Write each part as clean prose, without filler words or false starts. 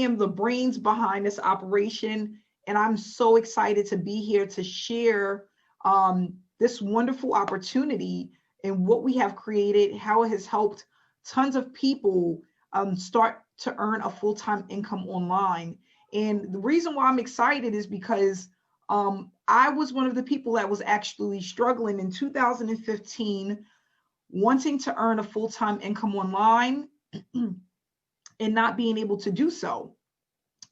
am the brains behind this operation, and I'm so excited to be here to share this wonderful opportunity and what we have created, how it has helped tons of people start to earn a full-time income online. And the reason why I'm excited is because I was one of the people that was actually struggling in 2015, wanting to earn a full-time income online and not being able to do so.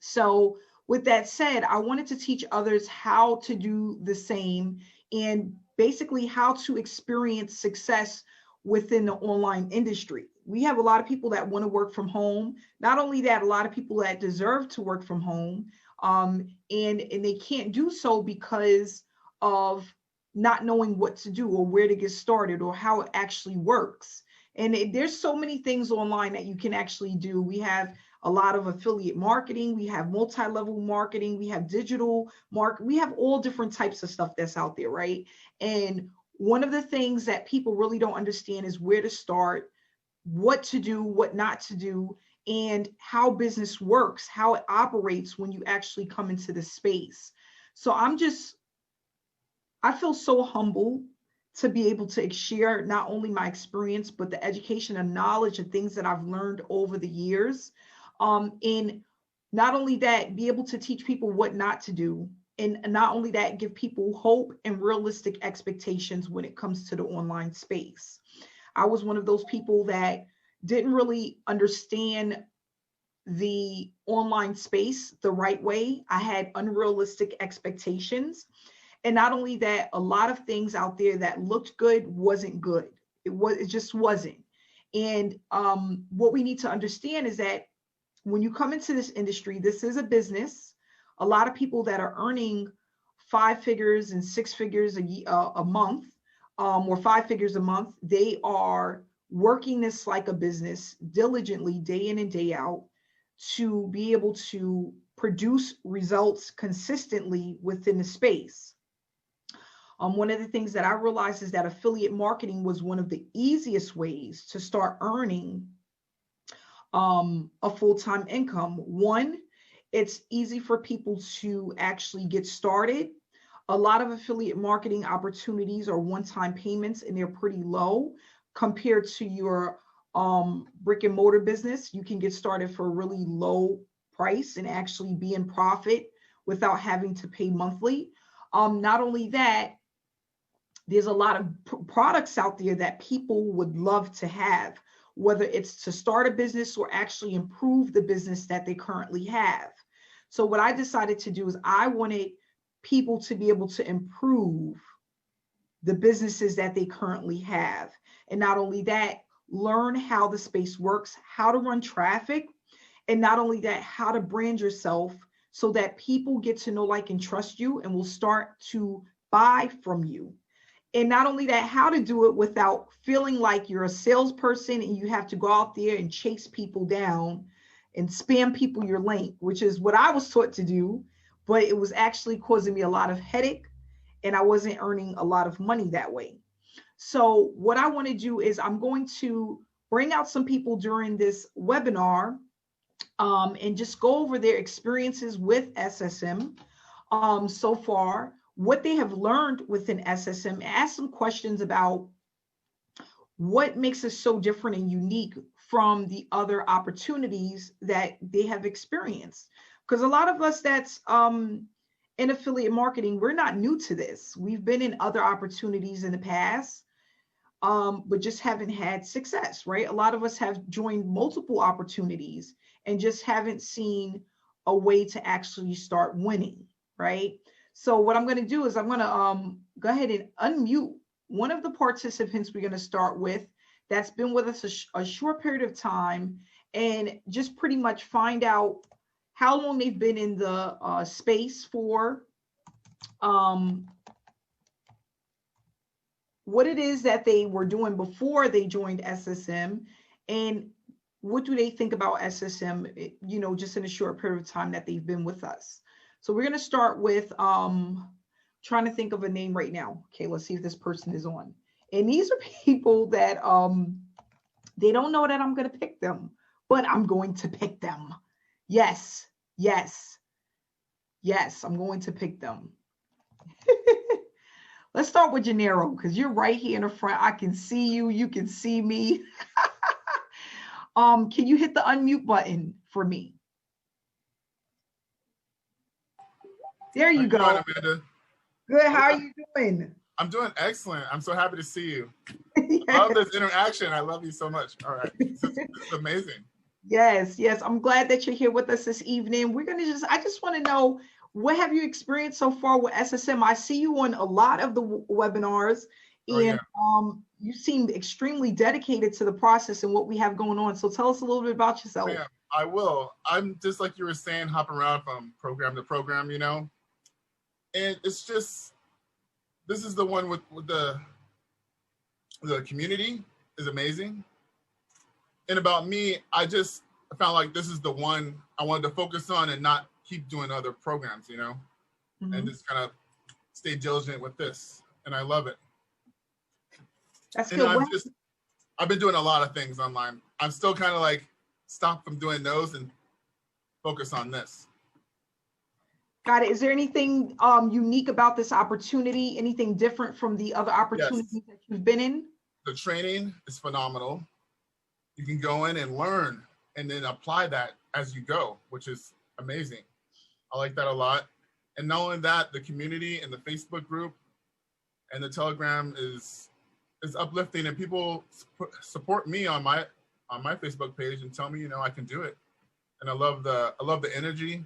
So with that said, I wanted to teach others how to do the same and basically how to experience success within the online industry. We have a lot of people that want to work from home. Not only that, a lot of people that deserve to work from home, and they can't do so because of not knowing what to do or where to get started or how it actually works. And there's so many things online that you can actually do. We have a lot of affiliate marketing, we have multi-level marketing, we have digital market, we have all different types of stuff that's out there, right? And one of the things that people really don't understand is where to start, what to do, what not to do, and how business works, how it operates when you actually come into the space. So I feel so humble to be able to share not only my experience, but the education and knowledge and things that I've learned over the years. And not only that, be able to teach people what not to do. And not only that, give people hope and realistic expectations when it comes to the online space. I was one of those people that didn't really understand the online space the right way. I had unrealistic expectations. And not only that, a lot of things out there that looked good wasn't good. It just wasn't. And what we need to understand is that when you come into this industry, this is a business. A lot of people that are earning 5 figures and 6 figures a month, or 5 figures a month, they are working this like a business diligently day in and day out to be able to produce results consistently within the space. One of the things that I realized is that affiliate marketing was one of the easiest ways to start earning a full-time income. One, it's easy for people to actually get started. A lot of affiliate marketing opportunities are one-time payments, and they're pretty low compared to your brick and mortar business. You can get started for a really low price and actually be in profit without having to pay monthly. Not only that, there's a lot of products out there that people would love to have, whether it's to start a business or actually improve the business that they currently have. So what I decided to do is I wanted people to be able to improve the businesses that they currently have. And not only that, learn how the space works, how to run traffic, and not only that, how to brand yourself so that people get to know, like, and trust you and will start to buy from you. And not only that, how to do it without feeling like you're a salesperson and you have to go out there and chase people down and spam people your link, which is what I was taught to do, but it was actually causing me a lot of headache and I wasn't earning a lot of money that way. So what I want to do is I'm going to bring out some people during this webinar and just go over their experiences with SSM so far, what they have learned within SSM, ask some questions about what makes us so different and unique from the other opportunities that they have experienced. Because a lot of us that's in affiliate marketing, we're not new to this. We've been in other opportunities in the past, but just haven't had success, right? A lot of us have joined multiple opportunities and just haven't seen a way to actually start winning, right? So what I'm going to do is I'm going to go ahead and unmute one of the participants we're going to start with that's been with us a short period of time and just pretty much find out how long they've been in the space for, what it is that they were doing before they joined SSM, and what do they think about SSM, you know, just in a short period of time that they've been with us. So we're going to start with trying to think of a name right now. Okay, let's see if this person is on. And these are people that they don't know that I'm going to pick them, but I'm going to pick them. Yes, yes, yes. I'm going to pick them. Let's start with Gennaro because you're right here in the front. I can see you. You can see me. Can you hit the unmute button for me? There you go. How you doing, Amanda? Good. How are you doing? I'm doing excellent. I'm so happy to see you. Yes. I love this interaction. I love you so much. All right. This is amazing. Yes, yes. I'm glad that you're here with us this evening. I just want to know, what have you experienced so far with SSM? I see you on a lot of the webinars, and you seem extremely dedicated to the process and what we have going on. So tell us a little bit about yourself. Yeah, I will. I'm just like you were saying, hopping around from program to program, you know, and it's just, this is the one with the community is amazing. And about me, I found like this is the one I wanted to focus on and not keep doing other programs, you know, and just kind of stay diligent with this. And I love it. That's good. I've been doing a lot of things online. I'm still kind of like stop from doing those and focus on this. Got it. Is there anything unique about this opportunity? Anything different from the other opportunities that you've been in? The training is phenomenal. You can go in and learn and then apply that as you go, which is amazing. I like that a lot. And not only that, the community and the Facebook group and the Telegram is uplifting, and people support me on my Facebook page and tell me, you know, I can do it. And I love the energy.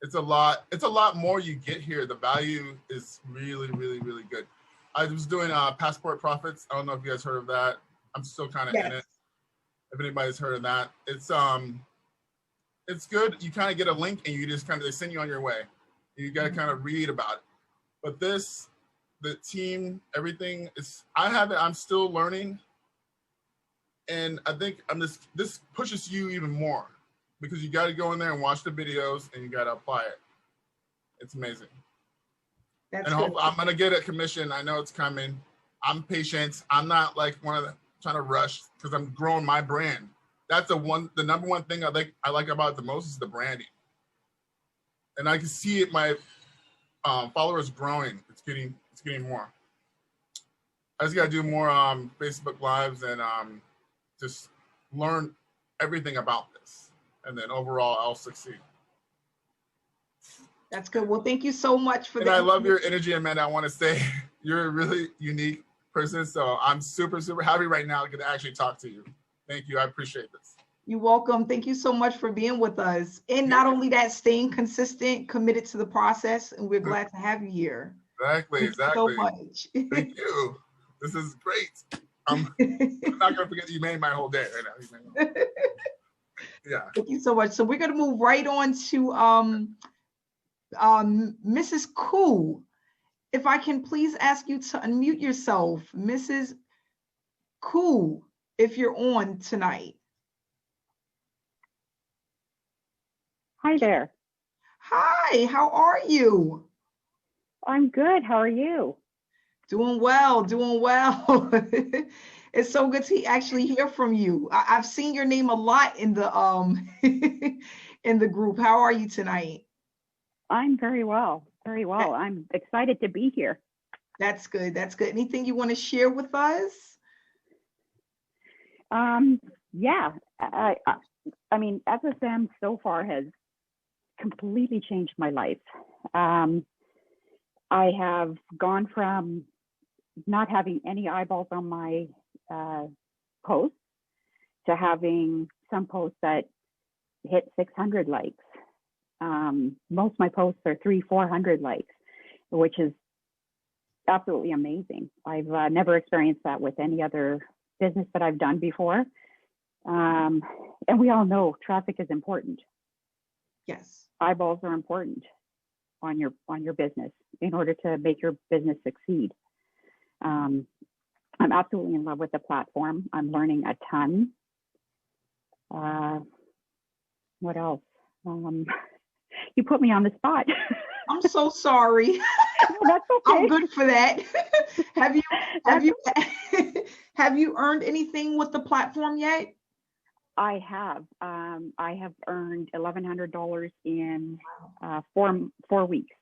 It's a lot more you get here. The value is really, really, really good. I was doing Passport Profits. I don't know if you guys heard of that. I'm still kind of in it. If anybody's heard of that, it's good. You kind of get a link and you just they send you on your way. You got to kind of read about it. But the team, everything is, I'm still learning. And I think this pushes you even more because you got to go in there and watch the videos and you got to apply it. It's amazing. And hopefully I'm going to get a commission. I know it's coming. I'm patient. I'm not like one of the trying to rush because I'm growing my brand. That's the number one thing I like about it the most is the branding. And I can see it, my followers growing. It's getting more. I just got to do more Facebook Lives and just learn everything about this. And then overall, I'll succeed. That's good. Well, thank you so much for that. And I love your energy, Amanda. I want to say you're a really unique person. So I'm super, super happy right now to get to actually talk to you. Thank you. I appreciate this. You're welcome. Thank you so much for being with us. And not only that, staying consistent, committed to the process, and we're glad to have you here. Exactly. Thank you so much. Thank you. This is great. I'm not going to forget that you made my whole day right now. Yeah. Thank you so much. So we're going to move right on to Mrs. Koo. If I can please ask you to unmute yourself, Mrs. Koo, if you're on tonight. Hi there. Hi, how are you? I'm good. How are you? Doing well, doing well. It's so good to actually hear from you. I've seen your name a lot in the in the group. How are you tonight? I'm very well, very well. I'm excited to be here. That's good. That's good. Anything you want to share with us? Yeah. I mean, SSM so far has completely changed my life. I have gone from not having any eyeballs on my posts to having some posts that hit 600 likes. Most of my posts are 300-400 likes, which is absolutely amazing. I've never experienced that with any other business that I've done before. And we all know traffic is important. Yes. Eyeballs are important on your business in order to make your business succeed. I'm absolutely in love with the platform. I'm learning a ton. What else? You put me on the spot. I'm so sorry. That's okay. I'm good for that. Have you earned anything with the platform yet? I have. I have earned $1,100 in 4 weeks.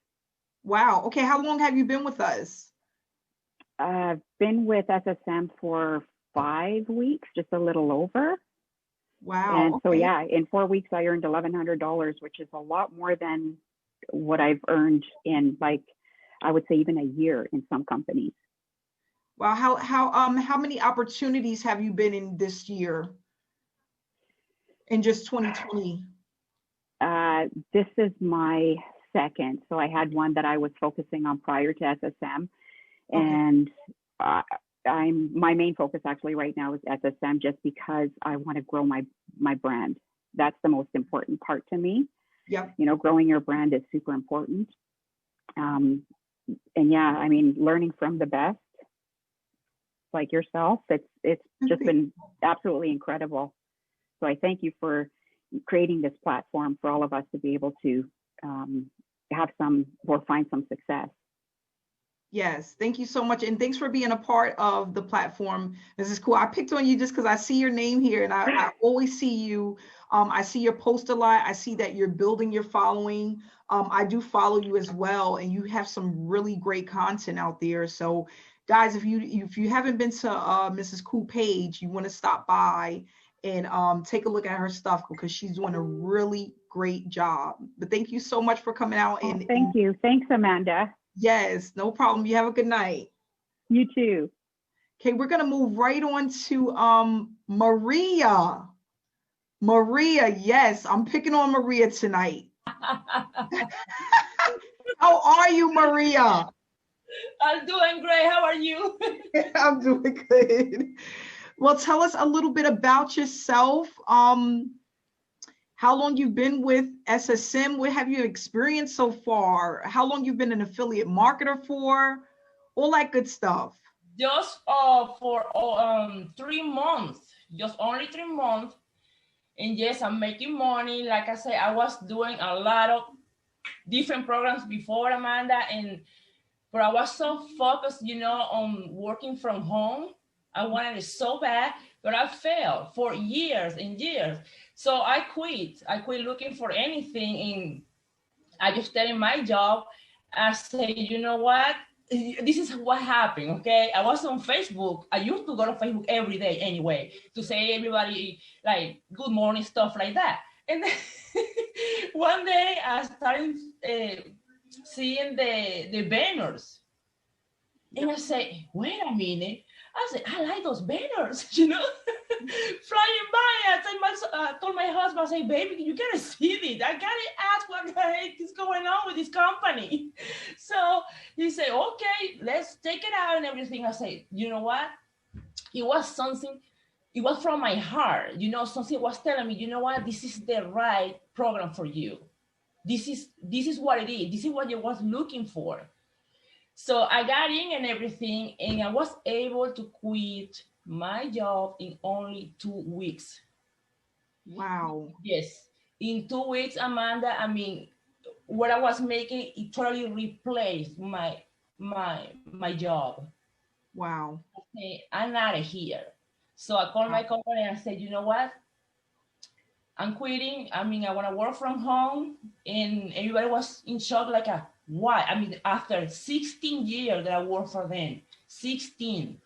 Wow. Okay. How long have you been with us? I've been with SSM for 5 weeks, just a little over. Wow. And so, okay. yeah, in 4 weeks, I earned $1,100, which is a lot more than what I've earned in, like, I would say even a year in some companies. Wow. How many opportunities have you been in this year? In just 2020? This is my second. So I had one that I was focusing on prior to SSM, and my main focus actually right now is SSM, just because I want to grow my brand. That's the most important part to me. Yep. You know, growing your brand is super important. And yeah, I mean, learning from the best, like yourself, it's just been absolutely incredible. So I thank you for creating this platform for all of us to be able to have some or find some success. Yes, thank you so much. And thanks for being a part of the platform. This is cool. I picked on you just because I see your name here, and I always see you. I see your post a lot. I see that you're building your following. I do follow you as well, and you have some really great content out there. So guys, if you haven't been to Mrs. Cool page, you want to stop by and take a look at her stuff, because she's doing a really great job. But thank you so much for coming out. And thank you. Thanks, Amanda. Yes, no problem. You have a good night. You too. Okay, we're going to move right on to Maria. Maria, yes, I'm picking on Maria tonight. How are you, Maria? I'm doing great. How are you? I'm doing good. Well, tell us a little bit about yourself. How long you've been with SSM? What have you experienced so far? How long you've been an affiliate marketer for? All that good stuff. Just for 3 months, just only 3 months. And yes, I'm making money. Like I said, I was doing a lot of different programs before, Amanda, but I was so focused, you know, on working from home. I wanted it so bad, but I failed for years and years. So I quit. I quit looking for anything, and I just stayed in my job. I say, you know what? This is what happened, okay? I was on Facebook. I used to go to Facebook every day anyway to say everybody like good morning, stuff like that. And then one day I started seeing the banners, and I say, wait a minute. I said, I like those banners, you know, flying by. I told my husband, I say, baby, you gotta see this. I gotta ask what the heck is going on with this company. So he said, okay, let's take it out and everything. I said, you know what? It was something, it was from my heart, you know, something was telling me, you know what? This is the right program for you. This is what it is. This is what you was looking for. So I got in and everything, and I was able to quit my job in only 2 weeks. Wow. Yes. In 2 weeks, Amanda, I mean, what I was making, it totally replaced my job. Wow. Okay, I'm out of here. So I called my company and I said, you know what? I'm quitting. I mean, I want to work from home. And everybody was in shock, like, why? I mean, after 16 years that I worked for them, 16.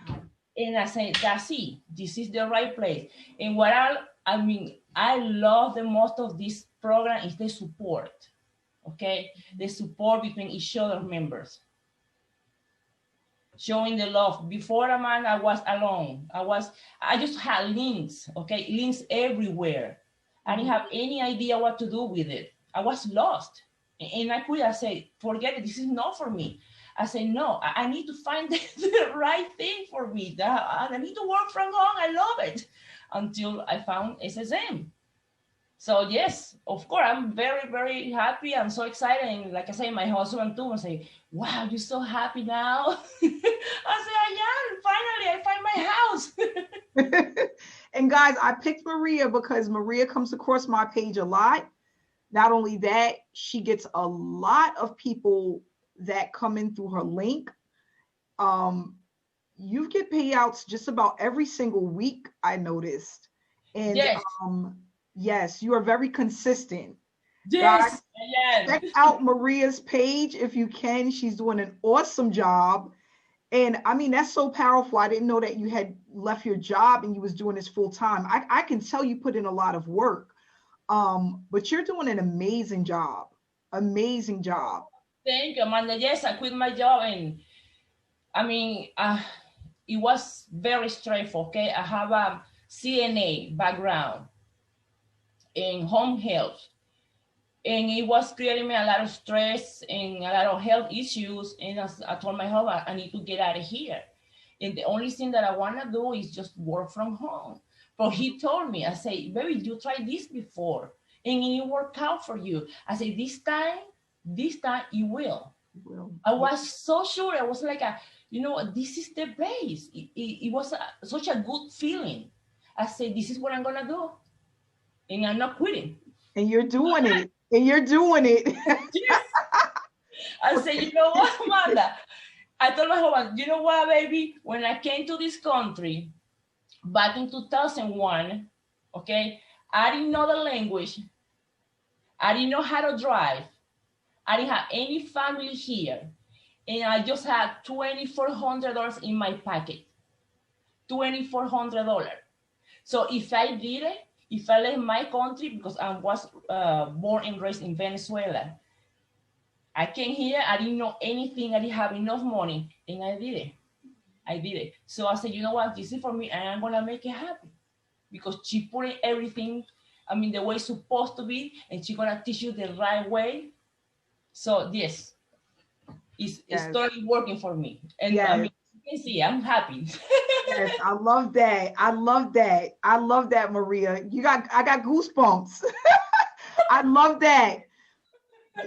Wow. And I said, that's it. This is the right place. And what I love the most of this program is the support. Okay? The support between each other members. Showing the love. Before, Amanda, I was alone. I just had links, okay? Links everywhere. I didn't have any idea what to do with it. I was lost. And I quit. I said, forget it. This is not for me. I said, no, I need to find the right thing for me. I need to work from home. I love it. Until I found SSM. So yes, of course, I'm very, very happy. I'm so excited. And like I say, my husband too, I say, wow, you're so happy now. I say, I am. Finally, I find my house. And guys, I picked Maria because Maria comes across my page a lot. Not only that, she gets a lot of people that come in through her link. You get payouts just about every single week, I noticed. And Yes. yes, you are very consistent. Guys, Yes. check Yes. out Maria's page if you can. She's doing an awesome job. And I mean, that's so powerful. I didn't know that you had left your job and you was doing this full time. I can tell you put in a lot of work. But you're doing an amazing job. Amazing job. Thank you, Amanda. Yes, I quit my job, and I mean, it was very stressful. Okay, I have a CNA background in home health, and it was creating me a lot of stress and a lot of health issues. And as I told my husband, I need to get out of here. And the only thing that I want to do is just work from home. But he told me, I say, baby, you tried this before and it worked out for you. I say, this time it will. I was so sure. I was like, this is the base. It was such a good feeling. I said, this is what I'm going to do. And I'm not quitting. And you're doing it. And you're doing it. Yes. I said, you know what, Amanda? I told my husband, you know what, baby? When I came to this country back in 2001, okay, I didn't know the language. I didn't know how to drive. I didn't have any family here. And I just had $2,400 in my pocket. $2,400. So if I did it, if I left my country, because I was born and raised in Venezuela, I came here, I didn't know anything, I didn't have enough money, and I did it. I did it. So I said, you know what, this is for me, and I'm going to make it happen. Because she put in everything, the way it's supposed to be, and she's going to teach you the right way. So yes, it's totally working for me. And yes. You can see, I'm happy. Yes, I love that. I love that. I love that, Maria. I got goosebumps. I love that.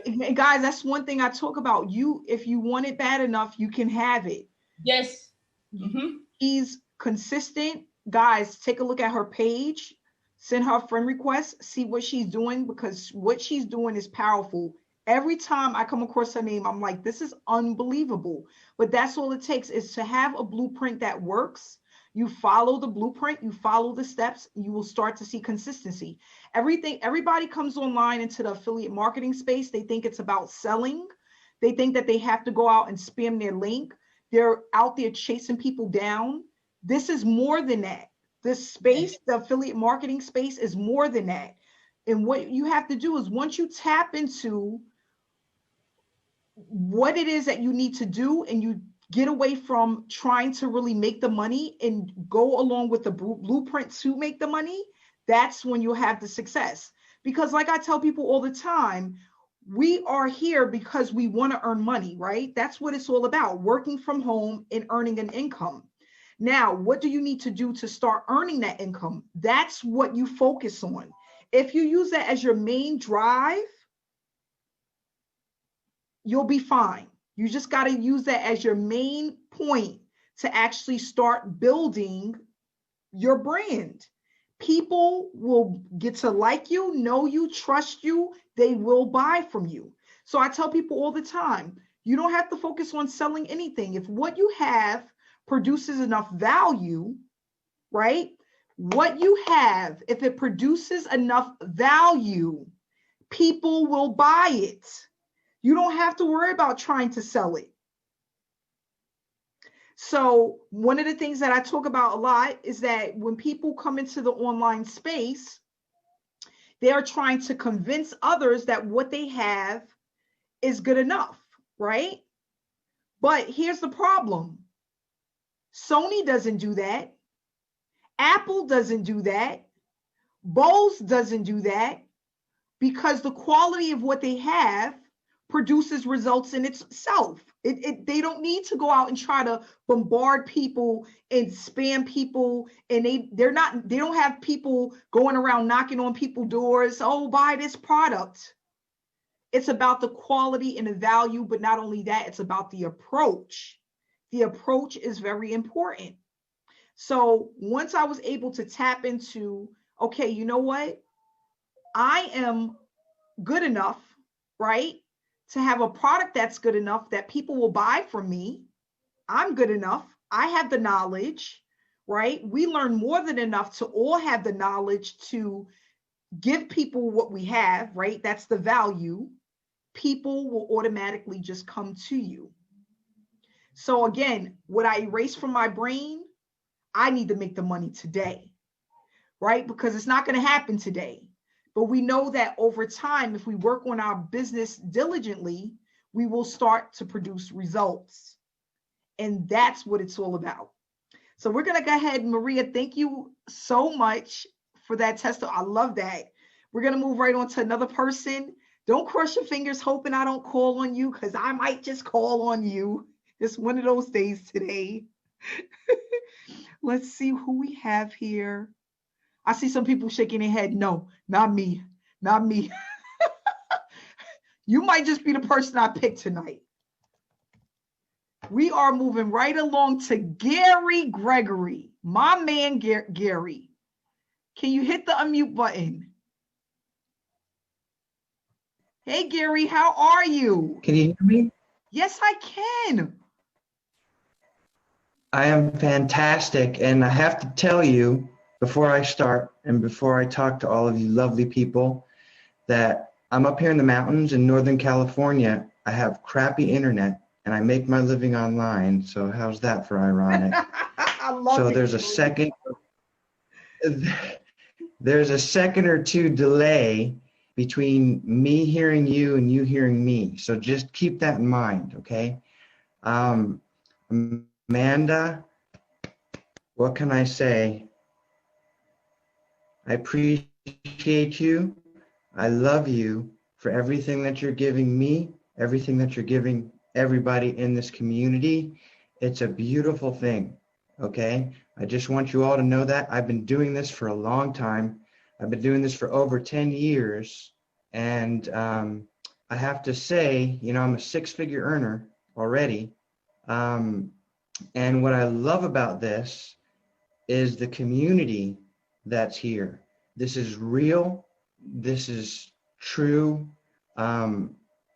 And guys, that's one thing I talk about. If you want it bad enough, you can have it. Yes. Mm-hmm. She's consistent. Guys, take a look at her page, send her a friend request, see what she's doing, because what she's doing is powerful. Every time I come across her name, I'm like, this is unbelievable. But that's all it takes, is to have a blueprint that works. You follow the blueprint, you follow the steps, you will start to see consistency. Everybody comes online into the affiliate marketing space. They think it's about selling. They think that they have to go out and spam their link. They're out there chasing people down. This is more than that. This space, the affiliate marketing space, is more than that. And what you have to do is, once you tap into what it is that you need to do, and you get away from trying to really make the money and go along with the blueprint to make the money, that's when you'll have the success. Because like I tell people all the time, we are here because we want to earn money, right? That's what it's all about, working from home and earning an income. Now, what do you need to do to start earning that income? That's what you focus on. If you use that as your main drive, you'll be fine. You just got to use that as your main point to actually start building your brand. People will get to like you, know you, trust you. They will buy from you. So I tell people all the time, you don't have to focus on selling anything. If what you have produces enough value, right? What you have, if it produces enough value, people will buy it. You don't have to worry about trying to sell it. So one of the things that I talk about a lot is that when people come into the online space, they are trying to convince others that what they have is good enough, right? But here's the problem. Sony doesn't do that. Apple doesn't do that. Bose doesn't do that, because the quality of what they have produces results in itself. They don't need to go out and try to bombard people and spam people, and they don't have people going around knocking on people's doors, oh, buy this product. It's about the quality and the value, but not only that, it's about the approach. The approach is very important. So once I was able to tap into, okay, you know what? I am good enough, right, to have a product that's good enough that people will buy from me. I'm good enough. I have the knowledge. right? We learn more than enough to all have the knowledge to give people what we have, right? That's the value. People will automatically just come to you. So again, what I erase from my brain, I need to make the money today, right? Because it's not going to happen today. But we know that over time, if we work on our business diligently, we will start to produce results. And that's what it's all about. So we're going to go ahead. Maria, thank you so much for that testimony. I love that. We're going to move right on to another person. Don't cross your fingers hoping I don't call on you, because I might just call on you. It's one of those days today. Let's see who we have here. I see some people shaking their head. No, not me. Not me. You might just be the person I picked tonight. We are moving right along to Gary Gregory. My man, Gary. Can you hit the unmute button? Hey, Gary, how are you? Can you hear me? Yes, I can. I am fantastic, and I have to tell you, before I start and before I talk to all of you lovely people, that I'm up here in the mountains in Northern California. I have crappy internet, and I make my living online, so how's that for ironic? I love so it. there's a second or two delay between me hearing you and you hearing me, so just keep that in mind, okay? Amanda, what can I say? I appreciate you. I love you for everything that you're giving me, everything that you're giving everybody in this community. It's a beautiful thing, okay? I just want you all to know that. I've been doing this for a long time. I've been doing this for over 10 years. And I have to say, you know, I'm a six-figure earner already. And what I love about this is the community that's here. This is real. This is true.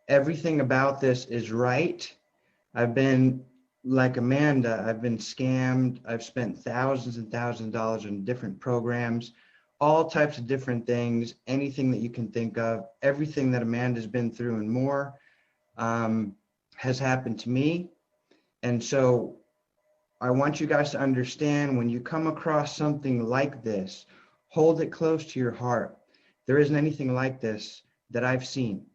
Everything about this is right. I've been like Amanda, I've been scammed. I've spent thousands and thousands of dollars on different programs, all types of different things, anything that you can think of. Everything that Amanda's been through and more has happened to me. And so I want you guys to understand, when you come across something like this, hold it close to your heart. There isn't anything like this that I've seen.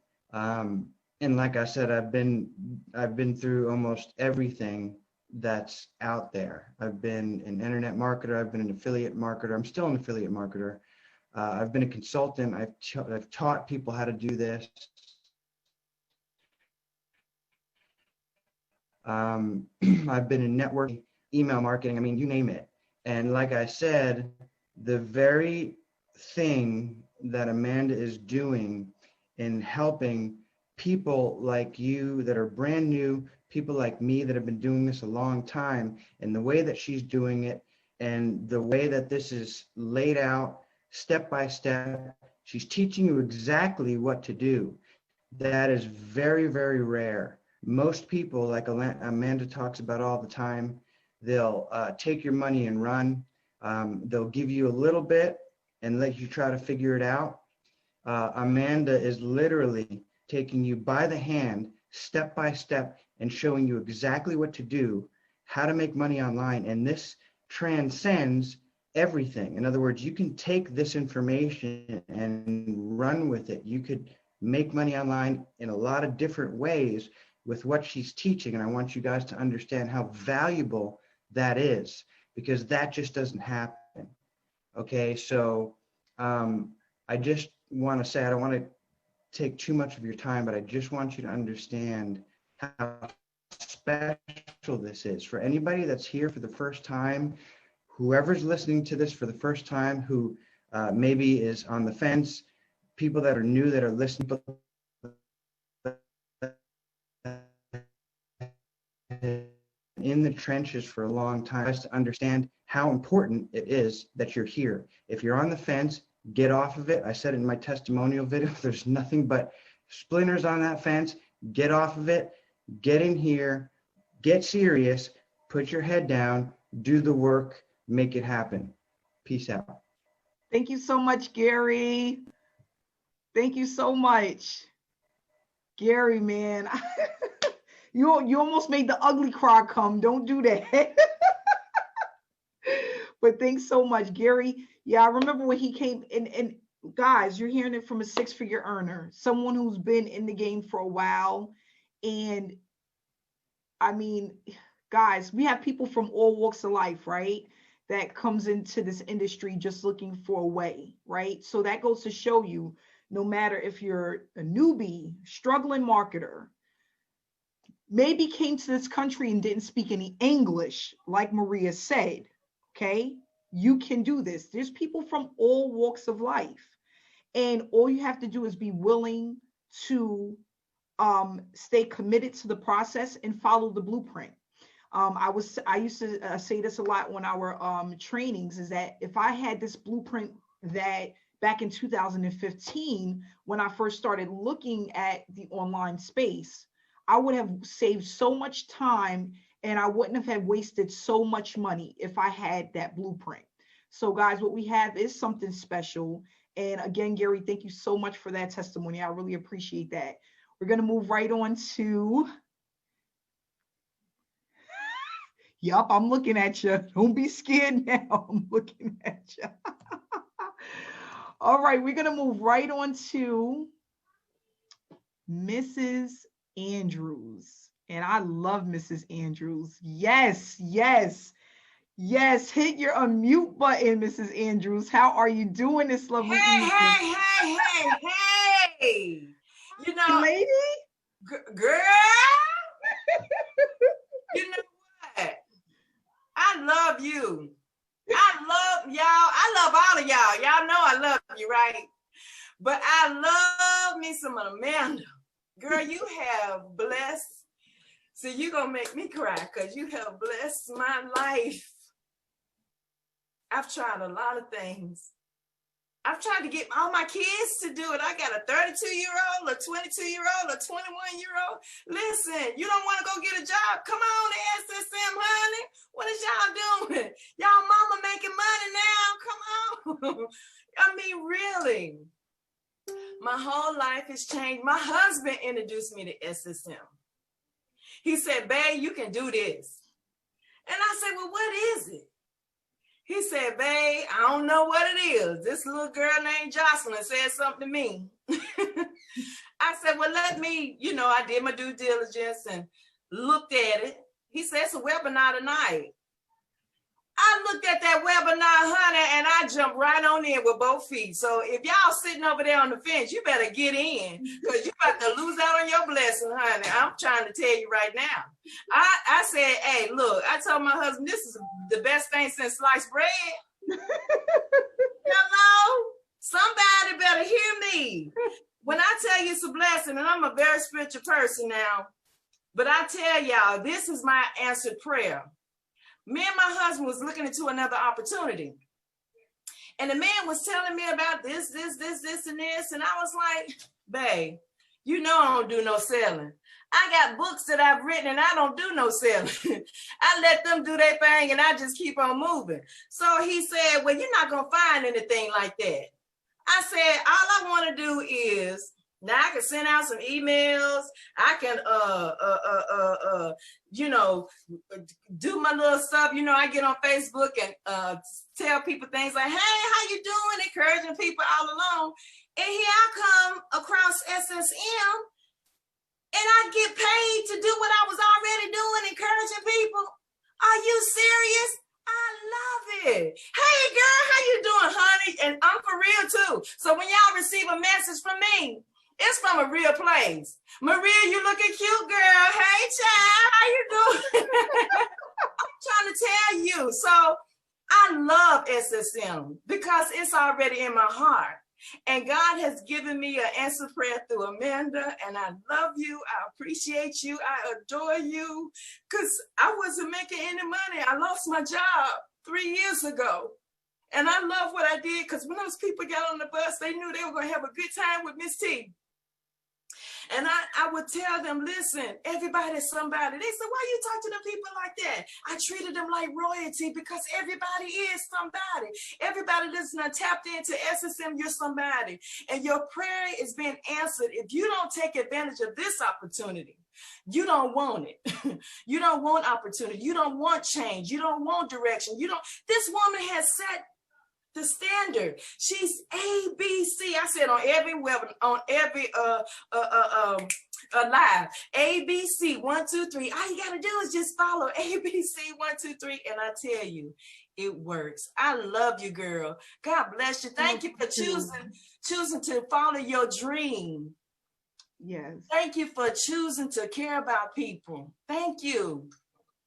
And like I said, I've been through almost everything that's out there. I've been an internet marketer. I've been an affiliate marketer. I'm still an affiliate marketer. I've been a consultant. I've taught people how to do this. I've been in networking, email marketing, I mean, you name it. And like I said, the very thing that Amanda is doing in helping people like you that are brand new, people like me that have been doing this a long time, and the way that she's doing it and the way that this is laid out step by step, she's teaching you exactly what to do. That is very, very rare. Most people, like Amanda talks about all the time, they'll take your money and run. They'll give you a little bit and let you try to figure it out. Amanda is literally taking you by the hand, step by step, and showing you exactly what to do, how to make money online. And this transcends everything. In other words, you can take this information and run with it. You could make money online in a lot of different ways with what she's teaching. And I want you guys to understand how valuable that is, because that just doesn't happen. Okay, so I just want to say, I don't want to take too much of your time, but I just want you to understand how special this is. For anybody that's here for the first time, whoever's listening to this for the first time, who maybe is on the fence, people that are new that are listening, in the trenches for a long time, to understand how important it is that you're here. If you're on the fence, get off of it. I said it in my testimonial video, there's nothing but splinters on that fence. Get off of it, get in here, get serious, put your head down, do the work, make it happen. Peace out. Thank you so much, Gary. Thank you so much. Gary, man. You almost made the ugly cry come. Don't do that. But thanks so much, Gary. Yeah, I remember when he came in, and guys, you're hearing it from a six-figure earner, someone who's been in the game for a while. And I mean, guys, we have people from all walks of life, right? That comes into this industry just looking for a way, right? So that goes to show you, no matter if you're a newbie, struggling marketer, maybe came to this country and didn't speak any English, like Maria said, okay? You can do this. There's people from all walks of life. And all you have to do is be willing to stay committed to the process and follow the blueprint. I used to say this a lot on our trainings, is that if I had this blueprint that back in 2015, when I first started looking at the online space, I would have saved so much time and I wouldn't have had wasted so much money if I had that blueprint. So guys, what we have is something special. And again, Gary, thank you so much for that testimony. I really appreciate that. We're going to move right on to, yup, I'm looking at you. Don't be scared now. I'm looking at you. All right, we're going to move right on to Mrs. Andrews. And I love Mrs. Andrews. Yes, yes, yes. Hit your unmute button, Mrs. Andrews. How are you doing this lovely evening? Hey. You know, lady? Girl, you know what? I love you. I love y'all. I love all of y'all. Y'all know I love you, right? But I love me some Amanda. Girl, you have blessed. So you're going to make me cry because you have blessed my life. I've tried a lot of things. I've tried to get all my kids to do it. I got a 32-year-old, a 22-year-old, a 21-year-old. Listen, you don't want to go get a job? Come on to SSM, honey. What is y'all doing? Y'all mama making money now. Come on. I mean, really. My whole life has changed. My husband introduced me to SSM. He said, babe, you can do this. And I said, well, what is it? He said, babe, I don't know what it is. This little girl named Jocelyn said something to me. I said, well, let me, I did my due diligence and looked at it. He said, it's a webinar tonight. I looked at that webinar, honey, and I jumped right on in with both feet. So if y'all sitting over there on the fence, you better get in because you're about to lose out on your blessing, honey. I'm trying to tell you right now. I said, hey, look, I told my husband, this is the best thing since sliced bread. Hello? Somebody better hear me. When I tell you it's a blessing, and I'm a very spiritual person now, but I tell y'all, this is my answered prayer. Me and my husband was looking into another opportunity. And the man was telling me about this, and this. And I was like, babe, I don't do no selling. I got books that I've written and I don't do no selling. I let them do their thing and I just keep on moving. So he said, well, you're not going to find anything like that. I said, all I want to do is, now I can send out some emails. I can, do my little stuff. I get on Facebook and tell people things like, hey, how you doing? Encouraging people all along. And here I come across SSM and I get paid to do what I was already doing, encouraging people. Are you serious? I love it. Hey, girl, how you doing, honey? And I'm for real, too. So when y'all receive a message from me, it's from a real place. Maria, you looking cute, girl. Hey, child, how you doing? I'm trying to tell you. So I love SSM because it's already in my heart. And God has given me an answer prayer through Amanda. And I love you. I appreciate you. I adore you. Because I wasn't making any money. I lost my job 3 years ago. And I love what I did because when those people got on the bus, they knew they were going to have a good time with Miss T. And I would tell them, listen, everybody's somebody. They said, why you talk to them people like that? I treated them like royalty because everybody is somebody. Everybody that's not tapped into SSM, you're somebody. And your prayer is being answered. If you don't take advantage of this opportunity, you don't want it. You don't want opportunity. You don't want change. You don't want direction. This woman has set the standard. She's ABC. I said on every webinar, on every live, ABC 1, 2, 3. All you gotta do is just follow ABC 1, 2, 3, and I tell you, it works. I love you, girl. God bless you. Thank you for choosing to follow your dream. Yes. Thank you for choosing to care about people. Thank you.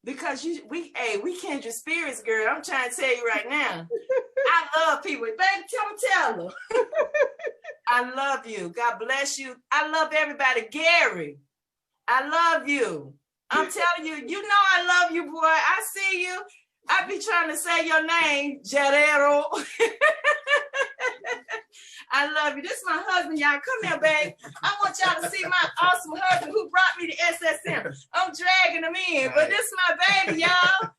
Because we kindred spirits, girl. I'm trying to tell you right now. I love people. Baby, tell her. I love you. God bless you. I love everybody. Gary, I love you. I'm telling you, you know I love you, boy. I see you. I be trying to say your name, Jadero. I love you. This is my husband, y'all. Come here, babe. I want y'all to see my awesome husband who brought me to SSM. I'm dragging him in, but this is my baby, y'all.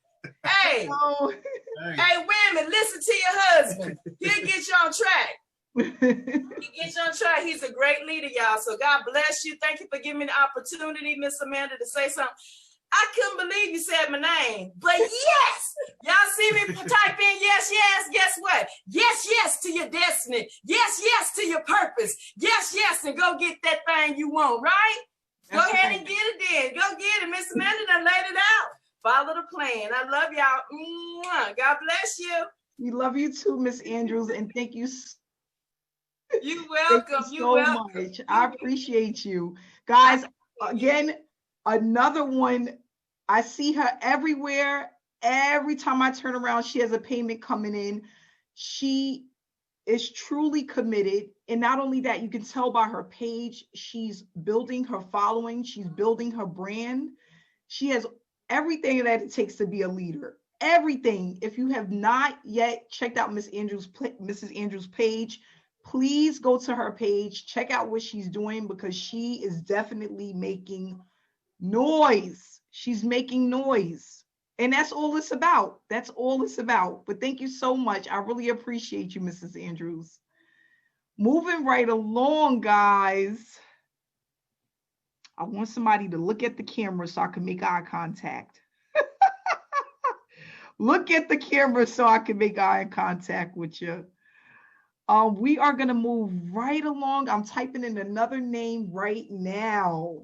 Hey, hey, women, listen to your husband. He'll get you on track. He gets you on track. He's a great leader, y'all. So God bless you. Thank you for giving me the opportunity, Miss Amanda, to say something. I couldn't believe you said my name, but yes, y'all see me type in yes, yes, guess what? Yes, yes to your destiny. Yes, yes to your purpose. Yes, yes, and go get that thing you want, right? That's go ahead and get it then. Go get it. Miss Amanda done laid it out. Follow the plan. I love y'all. God bless you. We love you too, Miss Andrews, and thank you. You're welcome. Thank you so much. I appreciate you. Guys, again, another one. I see her everywhere. Every time I turn around, she has a payment coming in. She is truly committed. And not only that, you can tell by her page, she's building her following. She's building her brand. She has everything that it takes to be a leader. Everything. If you have not yet checked out Mrs. Andrews' page, please go to her page, check out what she's doing, because she is definitely making noise. She's making noise. And that's all it's about. That's all it's about. But thank you so much. I really appreciate you, Mrs. Andrews. Moving right along, guys. I want somebody to look at the camera so I can make eye contact. Look at the camera so I can make eye contact with you. We are going to move right along. I'm typing in another name right now.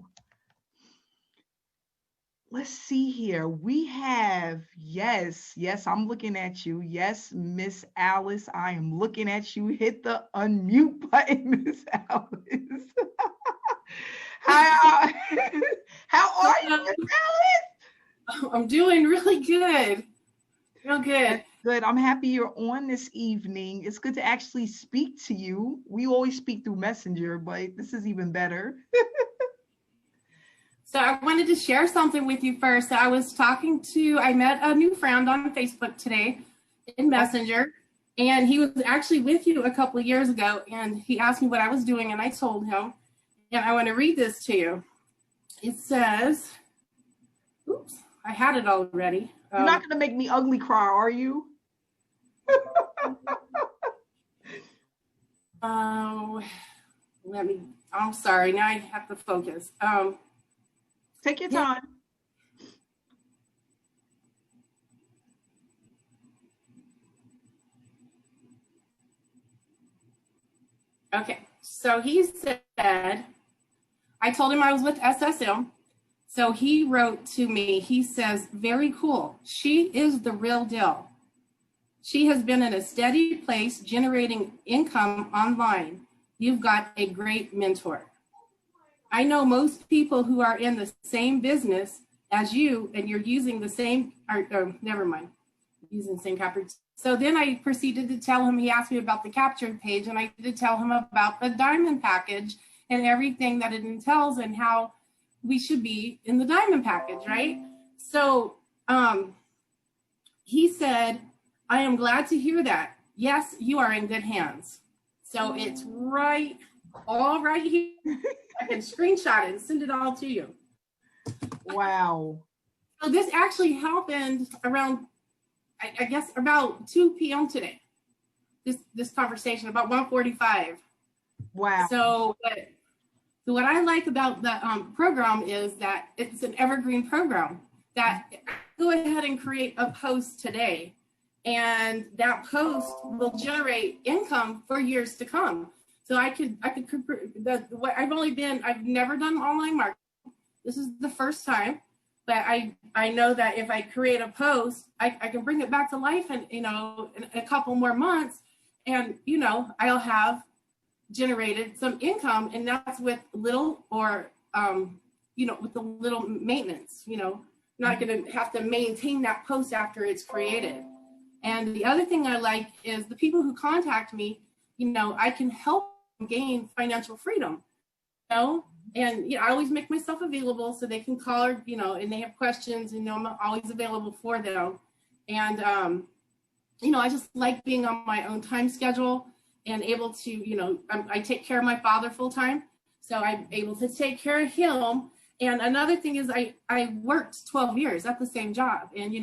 Let's see here. We have, yes, I'm looking at you. Yes, Miss Alice, I am looking at you. Hit the unmute button, Miss Alice. How are you, Miss Alice? I'm doing really good. Real good. Good. I'm happy you're on this evening. It's good to actually speak to you. We always speak through Messenger, but this is even better. So I wanted to share something with you first. I met a new friend on Facebook today in Messenger, and he was actually with you a couple of years ago, and he asked me what I was doing, and I told him, and I want to read this to you. It says, oops, I had it already. You're not going to make me ugly cry, are you? I'm sorry, now I have to focus. Take your time. Okay, so he said, I told him I was with SSM. So he wrote to me, he says, very cool. She is the real deal. She has been in a steady place generating income online. You've got a great mentor. I know most people who are in the same business as you, and you're using the same, never mind, using the same capture. So then I proceeded to tell him, he asked me about the captured page, and I did tell him about the diamond package and everything that it entails and how we should be in the diamond package, right? So he said, I am glad to hear that. Yes, you are in good hands. So it's right all right here. I can screenshot it and send it all to you. Wow. So this actually happened around, I guess, about 2 p.m. today. This conversation about 1:45. Wow. So what I like about the program is that it's an evergreen program. That go ahead and create a post today, and that post will generate income for years to come. So I've never done online marketing. This is the first time, but I know that if I create a post, I can bring it back to life, and in a couple more months, and I'll have generated some income, and that's with little or with the little maintenance. Not going to have to maintain that post after it's created. And the other thing I like is the people who contact me, I can help them gain financial freedom, and I always make myself available so they can call, or and they have questions, and I'm always available for them. And I just like being on my own time schedule and able to, I take care of my father full time, so I'm able to take care of him. And another thing is I worked 12 years at the same job, and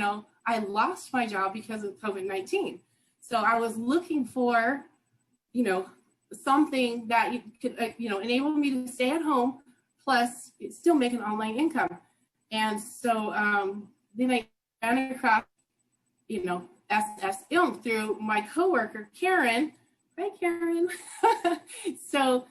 I lost my job because of COVID-19. So I was looking for, something that could, enable me to stay at home, plus still make an online income. And so then I ran across, SSM through my coworker, Karen. Hi, Karen. So,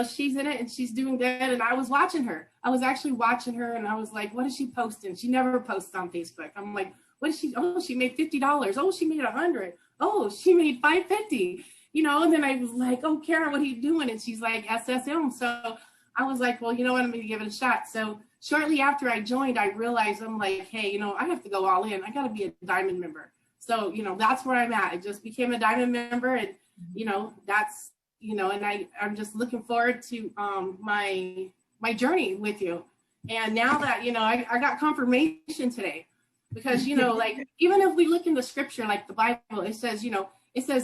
she's in it and she's doing good. And I was watching her. I was actually watching her, and I was like, what is she posting? She never posts on Facebook. I'm like, what is she? Oh, she made $50. Oh, she made $100. Oh, she made $550. And then I was like, oh, Karen, what are you doing? And she's like, SSM. So I was like, well, you know what? I'm going to give it a shot. So shortly after I joined, I realized, I'm like, hey, I have to go all in. I got to be a diamond member. So, that's where I'm at. I just became a diamond member, and, that's, and I'm just looking forward to my journey with you. And now that, I got confirmation today, because, like, even if we look in the scripture, like the Bible, it says,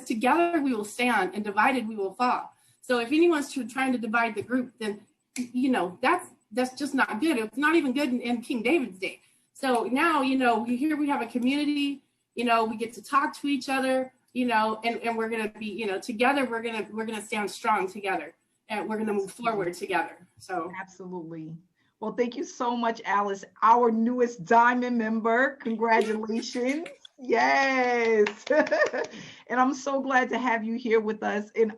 together we will stand, and divided we will fall. So if anyone's trying to divide the group, then, that's just not good. It's not even good in King David's day. So now, here we have a community, we get to talk to each other, and we're going to be, together, we're going to stand strong together, and we're going to move forward together. So absolutely. Well, thank you so much, Alice, our newest diamond member. Congratulations. Yes. And I'm so glad to have you here with us. And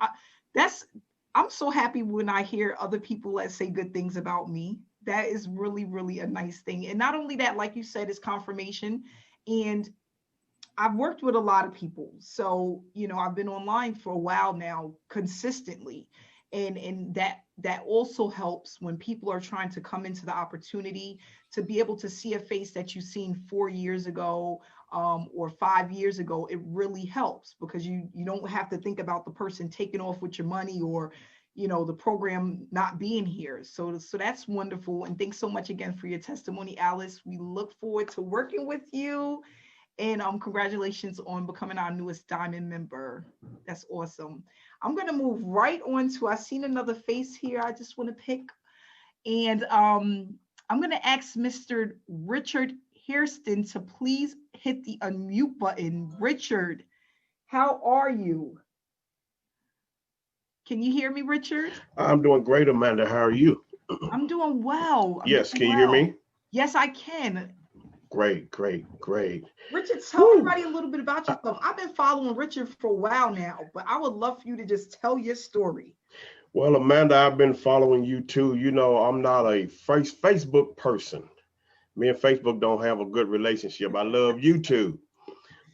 I'm so happy when I hear other people that say good things about me. That is really, really a nice thing. And not only that, like you said, it's confirmation. And I've worked with a lot of people. So, I've been online for a while now, consistently. And that also helps when people are trying to come into the opportunity to be able to see a face that you've seen 4 years ago or 5 years ago. It really helps, because you don't have to think about the person taking off with your money, or the program not being here. So that's wonderful. And thanks so much again for your testimony, Alice. We look forward to working with you. And congratulations on becoming our newest diamond member. That's awesome. I'm going to move right on to, I've seen another face here I just want to pick. And I'm going to ask Mr. Richard Hairston to please hit the unmute button. Richard, how are you? Can you hear me, Richard? I'm doing great, Amanda. How are you? I'm doing well. Yes, can you hear me? Yes, I can. Great. Richard, tell everybody a little bit about yourself. I've been following Richard for a while now, but I would love for you to just tell your story. Well, Amanda, I've been following you too. I'm not a Facebook person. Me and Facebook don't have a good relationship. I love YouTube,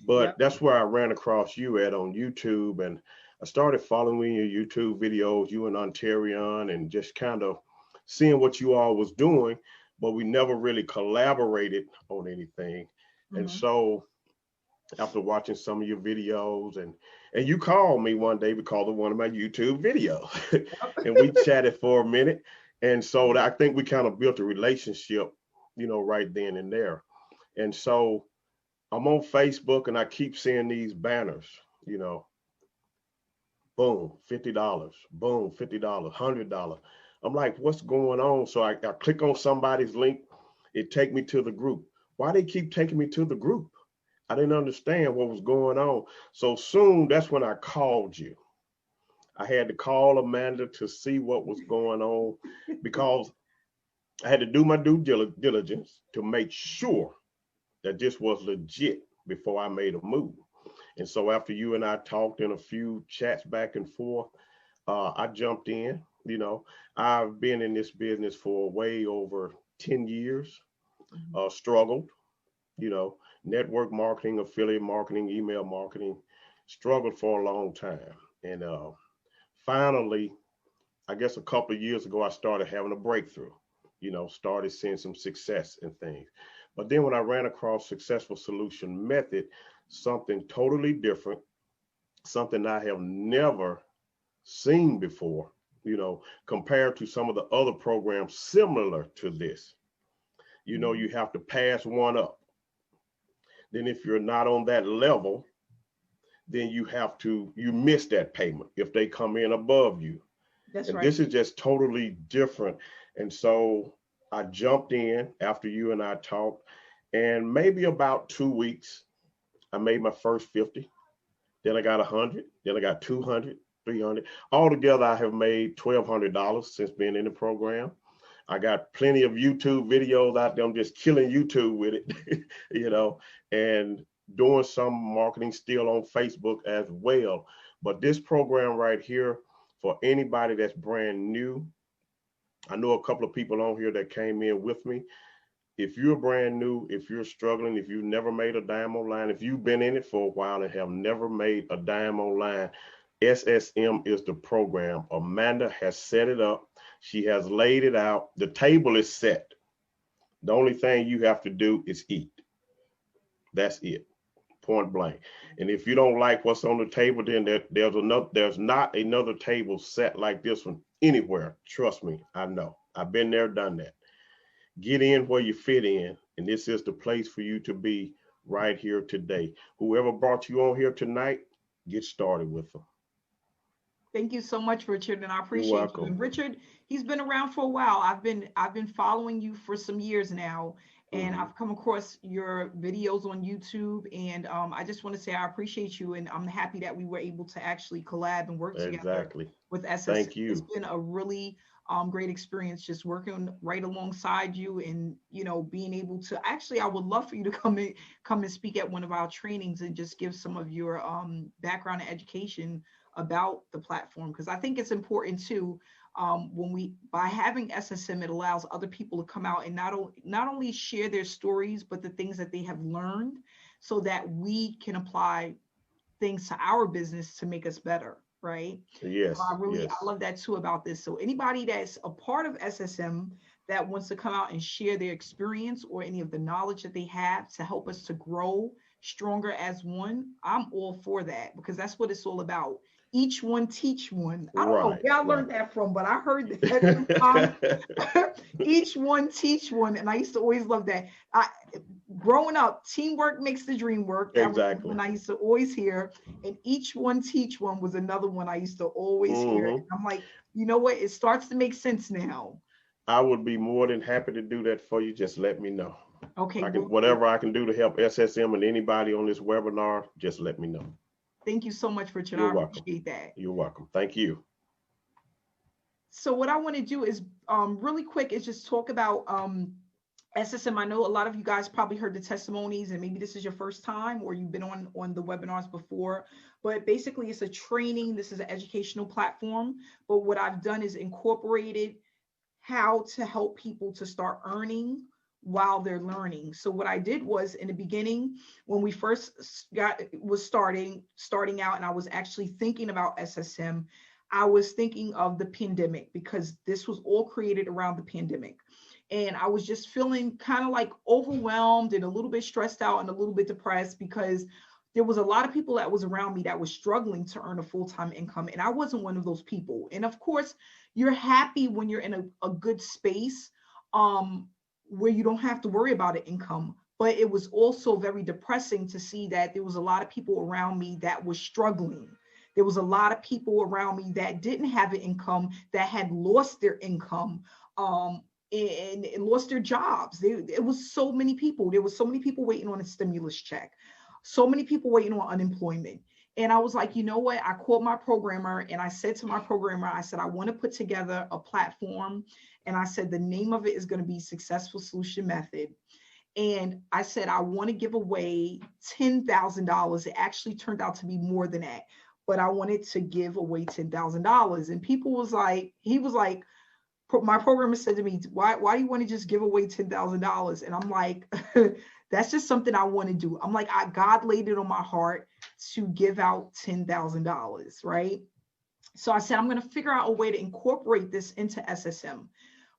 but That's where I ran across you on YouTube, and I started following your YouTube videos, you and Ontarian, and just kind of seeing what you all was doing, but we never really collaborated on anything. Mm-hmm. And so after watching some of your videos, and you called me one day because of one of my YouTube videos, and we chatted for a minute. And so I think we kind of built a relationship, right then and there. And so I'm on Facebook, and I keep seeing these banners, boom, $50, boom, $50, $100. I'm like, what's going on? So I click on somebody's link. It take me to the group. Why they keep taking me to the group? I didn't understand what was going on. So soon, that's when I called you. I had to call Amanda to see what was going on because I had to do my due diligence to make sure that this was legit before I made a move. And so after you and I talked in a few chats back and forth, I jumped in. You know, I've been in this business for way over 10 years, struggled, you know, network marketing, affiliate marketing, email marketing, struggled for a long time. And finally, I guess a couple of years ago, I started having a breakthrough, you know, started seeing some success and things. But then when I ran across Successful Solution Method, something totally different, something I have never seen before, you know, compared to some of the other programs similar to this. You know, you have to pass one up. Then if you're not on that level, then you miss that payment if they come in above you. That's and right. This is just totally different. And so I jumped in after you and I talked, and maybe about 2 weeks, I made my first 50. Then I got 100. Then I got 200, 300. Altogether, I have made $1,200 since being in the program. I got plenty of YouTube videos out there. I'm just killing YouTube with it, you know, and doing some marketing still on Facebook as well. But this program right here, for anybody that's brand new, I know a couple of people on here that came in with me. If you're brand new, if you're struggling, if you've never made a dime online, if you've been in it for a while and have never made a dime online, SSM is the program. Amanda has set it up. She has laid it out. The table is set. The only thing you have to do is eat. That's it, point blank. And if you don't like what's on the table, then there's not another table set like this one anywhere. Trust me, I know. I've been there, done that. Get in where you fit in, and this is the place for you to be right here today. Whoever brought you on here tonight, get started with them. Thank you so much, Richard, and I appreciate You're you. welcome. And Richard, he's been around for a while. I've been following you for some years now, and I've come across your videos on YouTube. And I just want to say I appreciate you, and I'm happy that we were able to actually collab and work together with SSM. Thank you. It's been a really great experience just working right alongside you, and you know, being able to actually, I would love for you to come and speak at one of our trainings and just give some of your background and education about the platform, because I think it's important too. By having SSM, it allows other people to come out and not only share their stories, but the things that they have learned, so that we can apply things to our business to make us better. Right. Yes. I love that too about this. So anybody that's a part of SSM that wants to come out and share their experience or any of the knowledge that they have to help us to grow stronger as one, I'm all for that, because that's what it's all about. Each one teach one. I don't know where I learned that from, but I heard that each one teach one. And I used to always love that. Growing up, teamwork makes the dream work. That was one I used to always hear. And each one teach one was another one I used to always hear. And I'm like, you know what? It starts to make sense now. I would be more than happy to do that for you. Just let me know. Okay. Whatever I can do to help SSM and anybody on this webinar, just let me know. Thank you so much, Richard. You're I welcome. appreciate that. You're welcome. Thank you. So what I want to do is really quick is just talk about SSM. I know a lot of you guys probably heard the testimonies, and maybe this is your first time or you've been on the webinars before, but basically it's a training. This is an educational platform. But what I've done is incorporated how to help people to start earning while they're learning. So what I did was, in the beginning, when we first starting out, and I was actually thinking about SSM, I was thinking of the pandemic, because this was all created around the pandemic. And I was just feeling kind of like overwhelmed and a little bit stressed out and a little bit depressed, because there was a lot of people that was around me that was struggling to earn a full-time income. And I wasn't one of those people. And of course, you're happy when you're in a good space where you don't have to worry about an income. But it was also very depressing to see that there was a lot of people around me that was struggling, There was a lot of people around me that didn't have an income, that had lost their income, and lost their jobs. It was so many people. There was so many people waiting on a stimulus check, so many people waiting on unemployment. And I was like, you know what? I called my programmer and I said to my programmer, I said, I want to put together a platform. And I said, the name of it is going to be Successful Solution Method. And I said, I want to give away $10,000. It actually turned out to be more than that, but I wanted to give away $10,000. And people was like, he was like, my programmer said to me, why do you want to just give away $10,000? And I'm like, that's just something I want to do. I'm like, God laid it on my heart to give out $10,000, right? So I said, I'm going to figure out a way to incorporate this into SSM.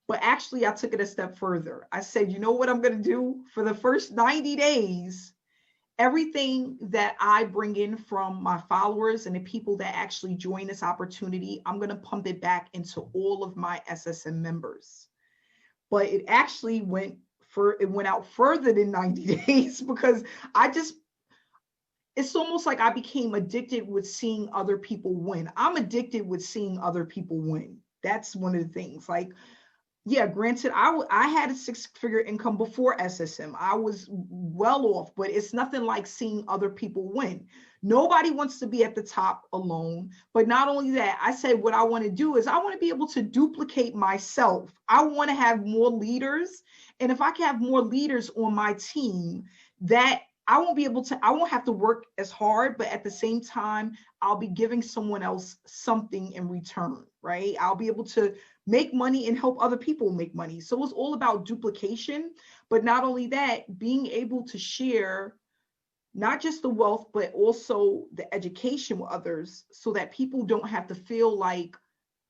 But actually, I took it a step further. I said, you know what I'm going to do? For the first 90 days, everything that I bring in from my followers and the people that actually join this opportunity, I'm going to pump it back into all of my SSM members. But it actually went out further than 90 days because it's almost like I became addicted with seeing other people win. I'm addicted with seeing other people win. That's one of the things. Like, yeah, granted, I had a 6-figure income before SSM. I was well off, but it's nothing like seeing other people win. Nobody wants to be at the top alone. But not only that, I said what I want to do is I want to be able to duplicate myself. I want to have more leaders. And if I can have more leaders on my team, that I won't have to work as hard, but at the same time, I'll be giving someone else something in return, right? I'll be able to make money and help other people make money. So it's all about duplication, but not only that, being able to share not just the wealth, but also the education with others so that people don't have to feel like,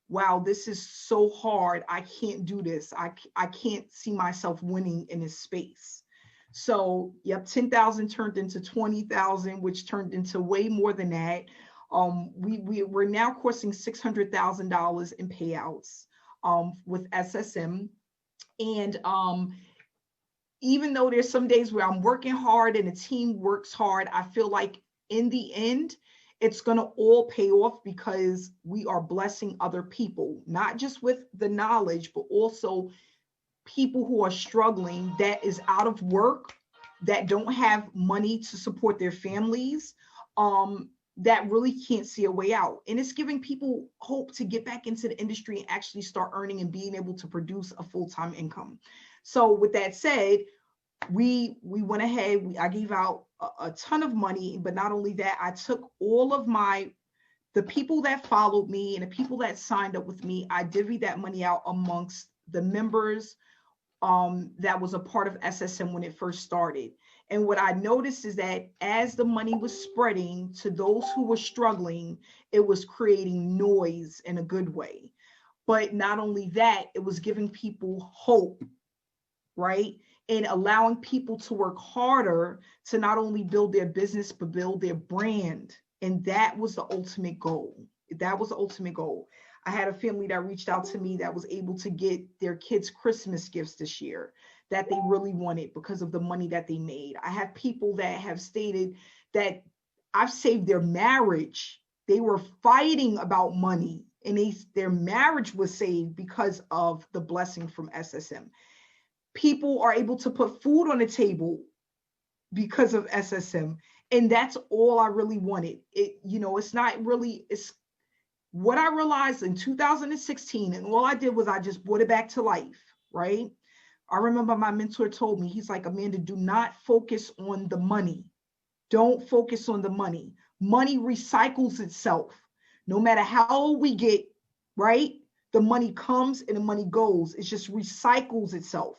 wow, this is so hard. I can't do this. I can't see myself winning in this space. So, yep, 10,000 turned into 20,000, which turned into way more than that. We're now crossing $600,000 in payouts with SSM. And even though there's some days where I'm working hard and the team works hard, I feel like in the end, it's going to all pay off because we are blessing other people, not just with the knowledge, but also people who are struggling, that is out of work, that don't have money to support their families, that really can't see a way out. And it's giving people hope to get back into the industry and actually start earning and being able to produce a full-time income. So with that said, we went ahead, I gave out a ton of money, but not only that, I took all of the people that followed me and the people that signed up with me, I divvied that money out amongst the members that was a part of SSM when it first started. And what I noticed is that as the money was spreading to those who were struggling, it was creating noise in a good way. But not only that, it was giving people hope, right? And allowing people to work harder to not only build their business, but build their brand. And that was the ultimate goal. That was the ultimate goal. I had a family that reached out to me that was able to get their kids Christmas gifts this year that they really wanted because of the money that they made. I have people that have stated that I've saved their marriage. They were fighting about money and their marriage was saved because of the blessing from SSM. People are able to put food on the table because of SSM. And that's all I really wanted. It's not really, it's what I realized in 2016, and all I did was I just brought it back to life, right? I remember my mentor told me, he's like, Amanda, do not focus on the money. Don't focus on the money. Money recycles itself. No matter how old we get, right? The money comes and the money goes. It just recycles itself.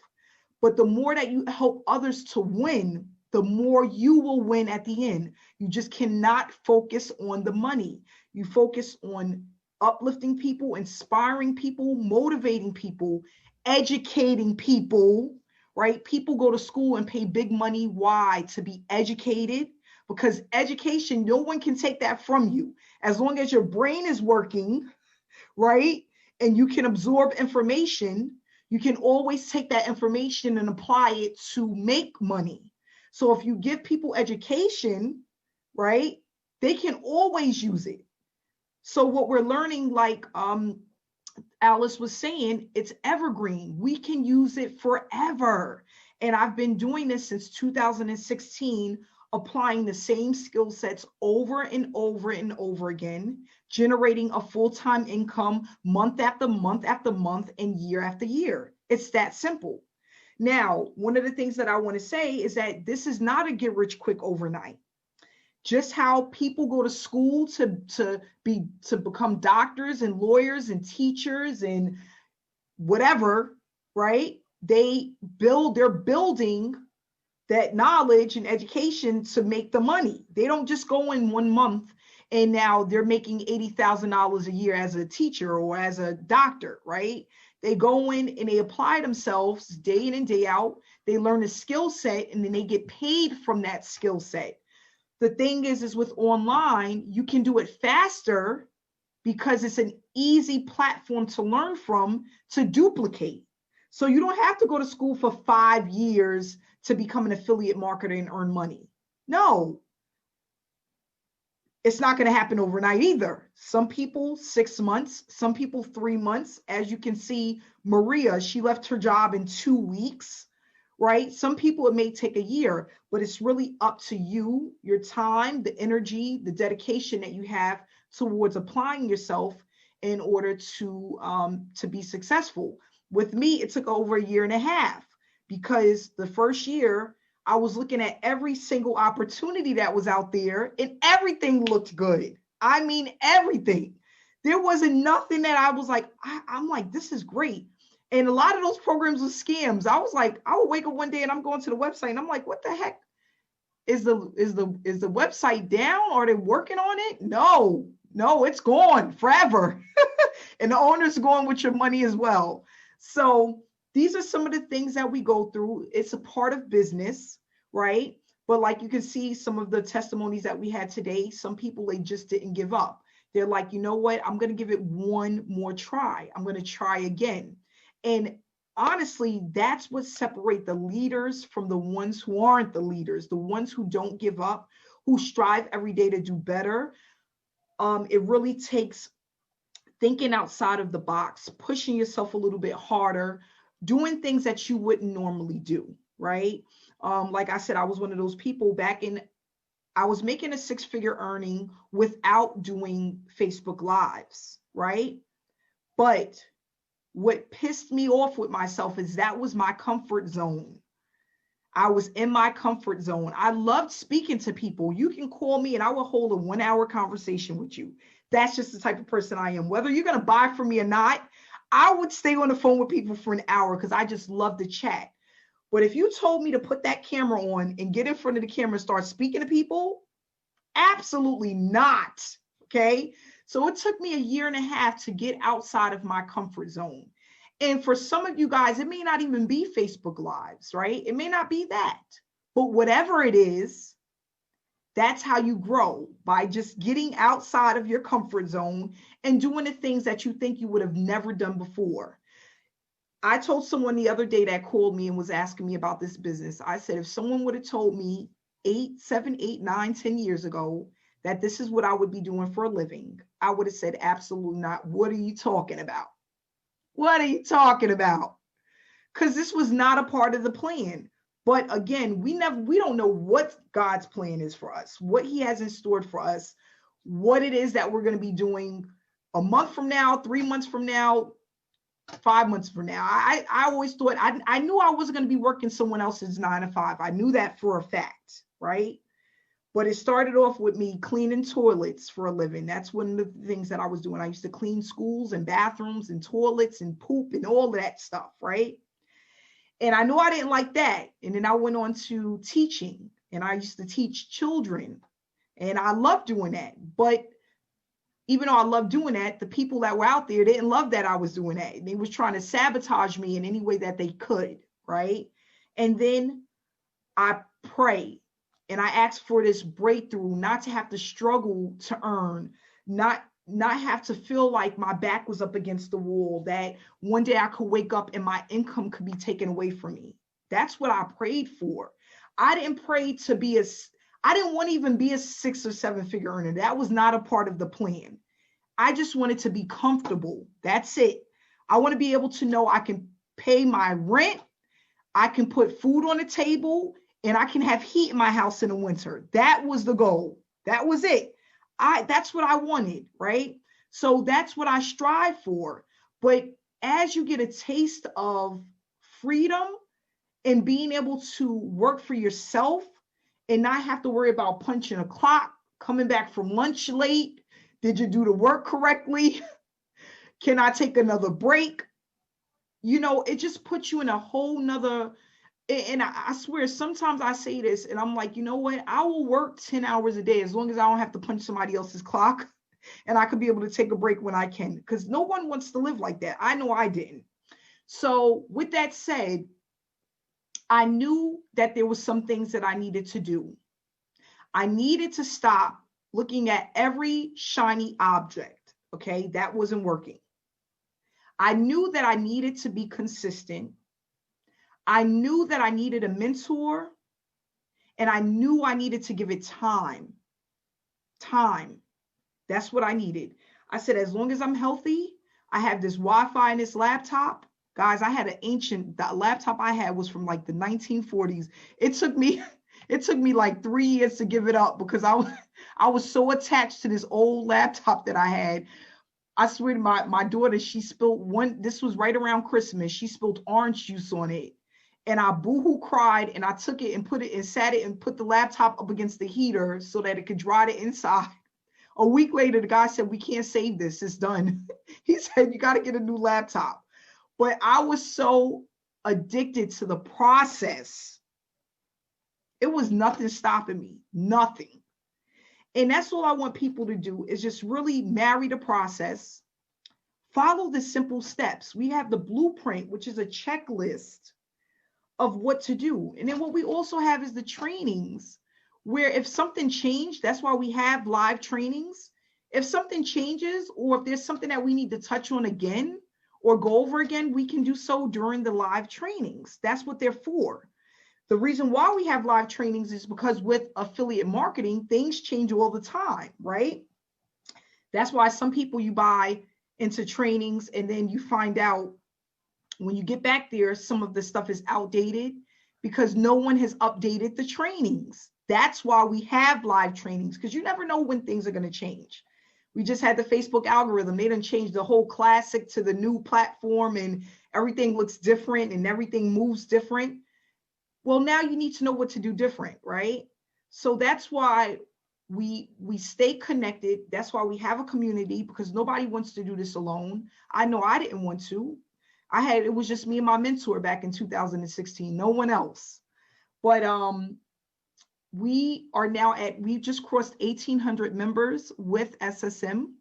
But the more that you help others to win, the more you will win at the end. You just cannot focus on the money. You focus on uplifting people, inspiring people, motivating people, educating people, right? People go to school and pay big money. Why? To be educated. Because education, no one can take that from you. As long as your brain is working, right? And you can absorb information, you can always take that information and apply it to make money. So if you give people education, right, they can always use it. So what we're learning, like Alice was saying, it's evergreen. We can use it forever. And I've been doing this since 2016, applying the same skill sets over and over and over again, generating a full-time income month after month after month and year after year. It's that simple. Now, one of the things that I want to say is that this is not a get rich quick overnight. Just how people go to school to become doctors and lawyers and teachers and whatever, right? They're building that knowledge and education to make the money. They don't just go in 1 month and now they're making $80,000 a year as a teacher or as a doctor, right? They go in and they apply themselves day in and day out. They learn a skill set and then they get paid from that skill set. The thing is with online, you can do it faster because it's an easy platform to learn from, to duplicate. So you don't have to go to school for 5 years to become an affiliate marketer and earn money. No, it's not going to happen overnight either. Some people 6 months, some people 3 months. As you can see, Maria, she left her job in 2 weeks, right? Some people it may take a year, but it's really up to you, your time, the energy, the dedication that you have towards applying yourself in order to be successful. With me, it took over 1.5 years because the first year I was looking at every single opportunity that was out there and everything looked good. I mean, everything. There wasn't nothing that I was like, I'm like, this is great. And a lot of those programs were scams. I was like, I would wake up one day and I'm going to the website and I'm like, what the heck? Is the website down? Are they working on it? No, it's gone forever. And the owner's going with your money as well. So these are some of the things that we go through. It's a part of business, right? But like you can see some of the testimonies that we had today, some people, they just didn't give up. They're like, you know what? I'm going to give it one more try. I'm going to try again. And honestly, that's what separates the leaders from the ones who aren't the leaders, the ones who don't give up, who strive every day to do better. It really takes thinking outside of the box, pushing yourself a little bit harder, doing things that you wouldn't normally do, right? Like I said, I was one of those people I was making a 6-figure earning without doing Facebook Lives, right? But what pissed me off with myself is that was my comfort zone. I was in my comfort zone. I loved speaking to people. You can call me and I will hold a 1-hour conversation with you. That's just the type of person I am. Whether you're going to buy from me or not, I would stay on the phone with people for an hour because I just love to chat. But if you told me to put that camera on and get in front of the camera and start speaking to people, absolutely not. Okay. So it took me 1.5 years to get outside of my comfort zone. And for some of you guys, it may not even be Facebook Lives, right? It may not be that. But whatever it is, that's how you grow, by just getting outside of your comfort zone and doing the things that you think you would have never done before. I told someone the other day that called me and was asking me about this business. I said, if someone would have told me 7, 8, 9, 10 years ago that this is what I would be doing for a living, I would have said, absolutely not. What are you talking about? What are you talking about? Because this was not a part of the plan. But again, we don't know what God's plan is for us, what he has in store for us, what it is that we're going to be doing a month from now, 3 months from now, 5 months from now. I always thought, I knew I wasn't going to be working someone else's 9 to 5. I knew that for a fact, right? But it started off with me cleaning toilets for a living. That's one of the things that I was doing. I used to clean schools and bathrooms and toilets and poop and all of that stuff, right? And I knew I didn't like that. And then I went on to teaching, and I used to teach children, and I loved doing that. But even though I loved doing that, the people that were out there didn't love that I was doing that. They was trying to sabotage me in any way that they could, right? And then I prayed and I asked for this breakthrough, not to have to struggle to earn, not have to feel like my back was up against the wall, that one day I could wake up and my income could be taken away from me. That's what I prayed for. I didn't pray to I didn't want to even be a 6 or 7 figure earner. That was not a part of the plan. I just wanted to be comfortable. That's it. I want to be able to know I can pay my rent, I can put food on the table, and I can have heat in my house in the winter. That was the goal. That was it. That's what I wanted, right? So that's what I strive for. But as you get a taste of freedom and being able to work for yourself and not have to worry about punching a clock, coming back from lunch late, did you do the work correctly? Can I take another break? You know, it just puts you in a whole nother, and I swear, sometimes I say this and I'm like, you know what? I will work 10 hours a day as long as I don't have to punch somebody else's clock, and I could be able to take a break when I can, because no one wants to live like that. I know I didn't. So with that said, I knew that there was some things that I needed to do. I needed to stop looking at every shiny object. Okay, that wasn't working. I knew that I needed to be consistent. I knew that I needed a mentor, and I knew I needed to give it time. Time. That's what I needed. I said, as long as I'm healthy, I have this Wi-Fi in this laptop. Guys, I had the laptop I had was from like the 1940s. It took me like 3 years to give it up because I was so attached to this old laptop that I had. I swear to my daughter, she spilled this was right around Christmas. She spilled orange juice on it. And I boohoo cried, and I took it and sat it and put the laptop up against the heater so that it could dry the inside. A week later, the guy said, we can't save this. It's done. He said, you got to get a new laptop. But I was so addicted to the process. It was nothing stopping me, nothing. And that's all I want people to do, is just really marry the process, follow the simple steps. We have the blueprint, which is a checklist of what to do. And then what we also have is the trainings, where if something changed, that's why we have live trainings. If something changes, or if there's something that we need to touch on again or go over again, we can do so during the live trainings. That's what they're for. The reason why we have live trainings is because with affiliate marketing, things change all the time, right? That's why some people, you buy into trainings and then you find out when you get back there, some of the stuff is outdated because no one has updated the trainings. That's why we have live trainings, because you never know when things are going to change. We just had the Facebook algorithm. They done changed the whole classic to the new platform, and everything looks different and everything moves different. Well, now you need to know what to do different, right? So that's why we stay connected. That's why we have a community, because nobody wants to do this alone. I know I didn't want to. It was just me and my mentor back in 2016, no one else. But we just crossed 1,800 members with SSM,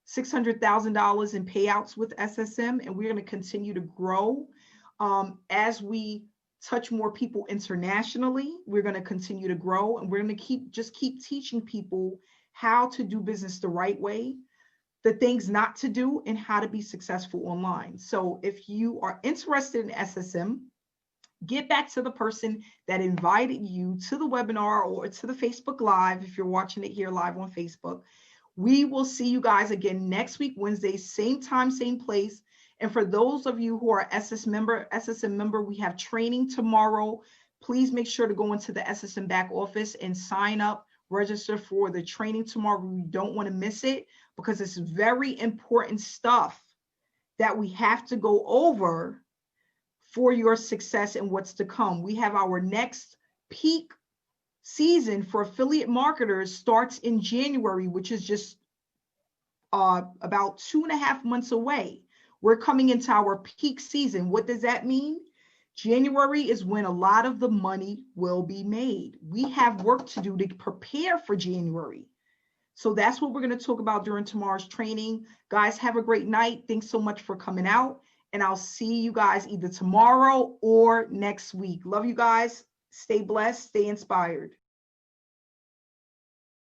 $600,000 in payouts with SSM, and we're going to continue to grow as we touch more people internationally. We're going to continue to grow, and we're going to keep teaching people how to do business the right way, the things not to do, and how to be successful online. So if you are interested in SSM, get back to the person that invited you to the webinar or to the Facebook Live if you're watching it here live on Facebook. We will see you guys again next week, Wednesday, same time, same place. And for those of you who are SSM member, we have training tomorrow. Please make sure to go into the SSM back office and sign up, register for the training tomorrow. We don't want to miss it, because it's very important stuff that we have to go over for your success and what's to come. We have our next peak season for affiliate marketers starts in January, which is just about 2.5 months away. We're coming into our peak season. What does that mean? January is when a lot of the money will be made. We have work to do to prepare for January. So that's what we're going to talk about during tomorrow's training. Guys, have a great night. Thanks so much for coming out. And I'll see you guys either tomorrow or next week. Love you guys. Stay blessed. Stay inspired.